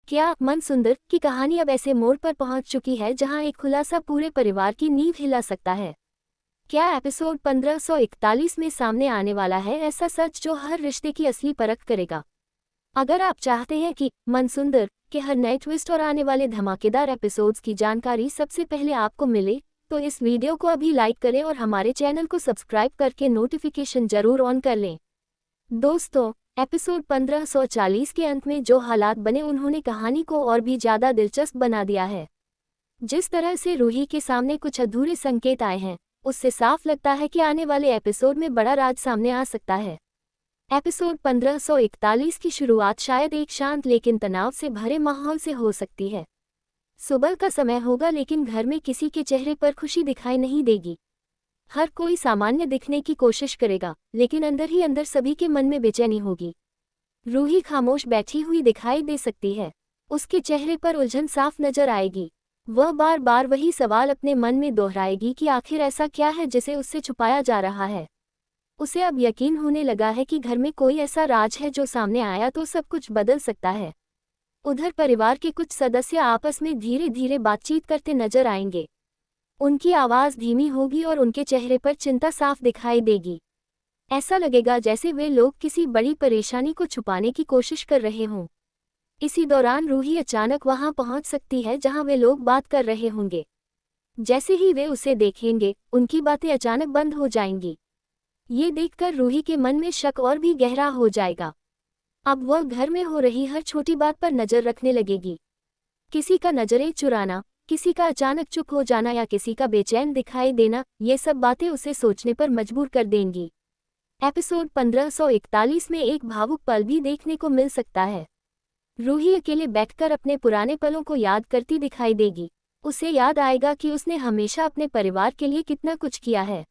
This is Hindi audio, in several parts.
क्या मनसुंदर की कहानी अब ऐसे मोड़ पर पहुंच चुकी है जहां एक खुलासा पूरे परिवार की नींव हिला सकता है? क्या एपिसोड 1541 में सामने आने वाला है ऐसा सच जो हर रिश्ते की असली परख करेगा? अगर आप चाहते हैं कि मनसुंदर के हर नए ट्विस्ट और आने वाले धमाकेदार एपिसोड्स की जानकारी सबसे पहले आपको मिले, तो इस वीडियो को अभी लाइक करें और हमारे चैनल को सब्सक्राइब करके नोटिफिकेशन जरूर ऑन कर लें। दोस्तों, एपिसोड 1540 के अंत में जो हालात बने उन्होंने कहानी को और भी ज़्यादा दिलचस्प बना दिया है। जिस तरह से रूही के सामने कुछ अधूरे संकेत आए हैं, उससे साफ लगता है कि आने वाले एपिसोड में बड़ा राज सामने आ सकता है। एपिसोड 1541 की शुरुआत शायद एक शांत लेकिन तनाव से भरे माहौल से हो सकती है। सुबह का समय होगा लेकिन घर में किसी के चेहरे पर खुशी दिखाई नहीं देगी। हर कोई सामान्य दिखने की कोशिश करेगा, लेकिन अंदर ही अंदर सभी के मन में बेचैनी होगी। रूही खामोश बैठी हुई दिखाई दे सकती है। उसके चेहरे पर उलझन साफ नजर आएगी। वह बार बार वही सवाल अपने मन में दोहराएगी कि आखिर ऐसा क्या है जिसे उससे छुपाया जा रहा है। उसे अब यकीन होने लगा है कि घर में कोई ऐसा राज है जो सामने आया तो सब कुछ बदल सकता है। उधर परिवार के कुछ सदस्य आपस में धीरे धीरे बातचीत करते नजर आएंगे। उनकी आवाज़ धीमी होगी और उनके चेहरे पर चिंता साफ दिखाई देगी। ऐसा लगेगा जैसे वे लोग किसी बड़ी परेशानी को छुपाने की कोशिश कर रहे हों। इसी दौरान रूही अचानक वहां पहुंच सकती है जहां वे लोग बात कर रहे होंगे। जैसे ही वे उसे देखेंगे, उनकी बातें अचानक बंद हो जाएंगी। ये देखकर रूही के मन में शक और भी गहरा हो जाएगा। अब वह घर में हो रही हर छोटी बात पर नजर रखने लगेगी। किसी का नजरें चुराना, किसी का अचानक चुप हो जाना या किसी का बेचैन दिखाई देना, ये सब बातें उसे सोचने पर मजबूर कर देंगी। एपिसोड 1541 में एक भावुक पल भी देखने को मिल सकता है। रूही अकेले बैठकर अपने पुराने पलों को याद करती दिखाई देगी। उसे याद आएगा कि उसने हमेशा अपने परिवार के लिए कितना कुछ किया है।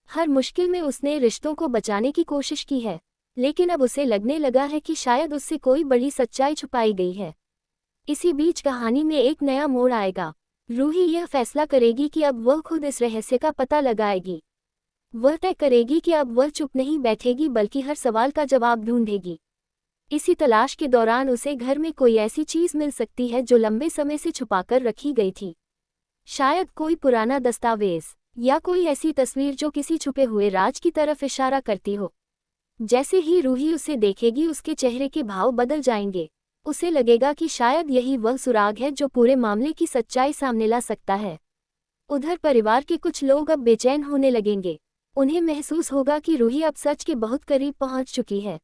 हर मुश्किल में उसने रिश्तों को बचाने की कोशिश की है, लेकिन अब उसे लगने लगा है कि शायद उससे कोई बड़ी सच्चाई छुपाई गई है। इसी बीच कहानी में एक नया मोड़ आएगा। रूही यह फैसला करेगी कि अब वह खुद इस रहस्य का पता लगाएगी। वह तय करेगी कि अब वह चुप नहीं बैठेगी बल्कि हर सवाल का जवाब ढूंढेगी। इसी तलाश के दौरान उसे घर में कोई ऐसी चीज़ मिल सकती है जो लंबे समय से छुपाकर रखी गई थी। शायद कोई पुराना दस्तावेज या कोई ऐसी तस्वीर जो किसी छुपे हुए राज की तरफ इशारा करती हो। जैसे ही रूही उसे देखेगी, उसके चेहरे के भाव बदल जाएंगे। उसे लगेगा कि शायद यही वह सुराग है जो पूरे मामले की सच्चाई सामने ला सकता है। उधर परिवार के कुछ लोग अब बेचैन होने लगेंगे। उन्हें महसूस होगा कि रूही अब सच के बहुत करीब पहुंच चुकी है।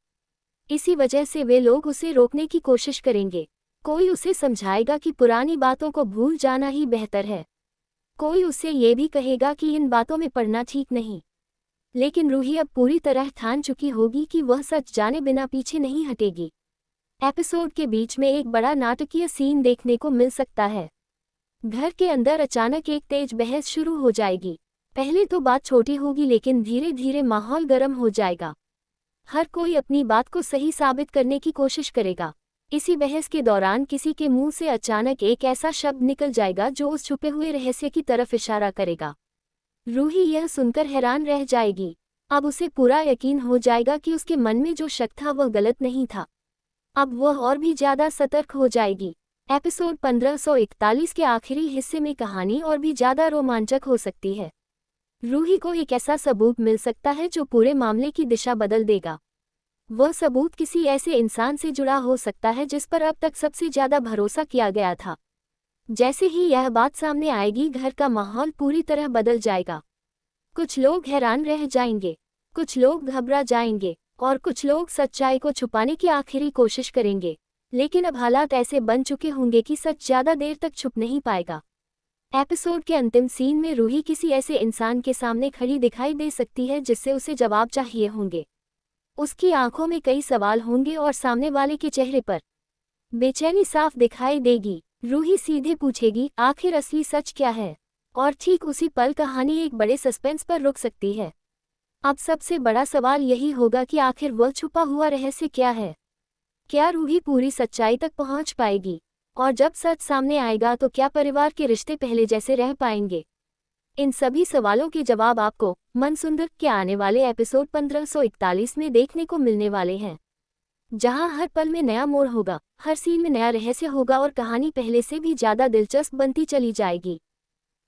इसी वजह से वे लोग उसे रोकने की कोशिश करेंगे। कोई उसे समझाएगा कि पुरानी बातों को भूल जाना ही बेहतर है। कोई उसे ये भी कहेगा कि इन बातों में पड़ना ठीक नहीं। लेकिन रूही अब पूरी तरह ठान चुकी होगी कि वह सच जाने बिना पीछे नहीं हटेगी। एपिसोड के बीच में एक बड़ा नाटकीय सीन देखने को मिल सकता है। घर के अंदर अचानक एक तेज बहस शुरू हो जाएगी। पहले तो बात छोटी होगी लेकिन धीरे धीरे माहौल गर्म हो जाएगा। हर कोई अपनी बात को सही साबित करने की कोशिश करेगा। इसी बहस के दौरान किसी के मुंह से अचानक एक ऐसा शब्द निकल जाएगा जो उस छुपे हुए रहस्य की तरफ इशारा करेगा। रूही यह सुनकर हैरान रह जाएगी। अब उसे पूरा यकीन हो जाएगा कि उसके मन में जो शक था वह गलत नहीं था। अब वह और भी ज्यादा सतर्क हो जाएगी। एपिसोड 1541 के आखिरी हिस्से में कहानी और भी ज्यादा रोमांचक हो सकती है। रूही को एक ऐसा सबूत मिल सकता है जो पूरे मामले की दिशा बदल देगा। वह सबूत किसी ऐसे इंसान से जुड़ा हो सकता है जिस पर अब तक सबसे ज्यादा भरोसा किया गया था। जैसे ही यह बात सामने आएगी, घर का माहौल पूरी तरह बदल जाएगा। कुछ लोग हैरान रह जाएंगे, कुछ लोग घबरा जाएंगे और कुछ लोग सच्चाई को छुपाने की आखिरी कोशिश करेंगे। लेकिन अब हालात ऐसे बन चुके होंगे कि सच ज्यादा देर तक छुप नहीं पाएगा। एपिसोड के अंतिम सीन में रूही किसी ऐसे इंसान के सामने खड़ी दिखाई दे सकती है जिससे उसे जवाब चाहिए होंगे। उसकी आंखों में कई सवाल होंगे और सामने वाले के चेहरे पर बेचैनी साफ दिखाई देगी। रूही सीधे पूछेगी, आखिर असली सच क्या है? और ठीक उसी पल कहानी एक बड़े सस्पेंस पर रुक सकती है। अब सबसे बड़ा सवाल यही होगा कि आखिर वह छुपा हुआ रहस्य क्या है? क्या रूही पूरी सच्चाई तक पहुंच पाएगी? और जब सच सामने आएगा तो क्या परिवार के रिश्ते पहले जैसे रह पाएंगे? इन सभी सवालों के जवाब आपको मनसुंदर के आने वाले एपिसोड 1541 में देखने को मिलने वाले हैं। जहां हर पल में नया मोड़ होगा, हर सीन में नया रहस्य होगा और कहानी पहले से भी ज्यादा दिलचस्प बनती चली जाएगी।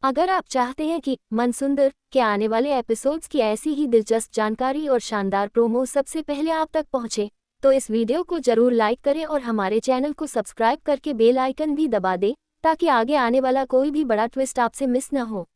अगर आप चाहते हैं कि मनसुंदर के आने वाले एपिसोड्स की ऐसी ही दिलचस्प जानकारी और शानदार प्रोमो सबसे पहले आप तक पहुंचे, तो इस वीडियो को जरूर लाइक करें और हमारे चैनल को सब्सक्राइब करके बेल आइकन भी दबा दें, ताकि आगे आने वाला कोई भी बड़ा ट्विस्ट आपसे मिस न हो।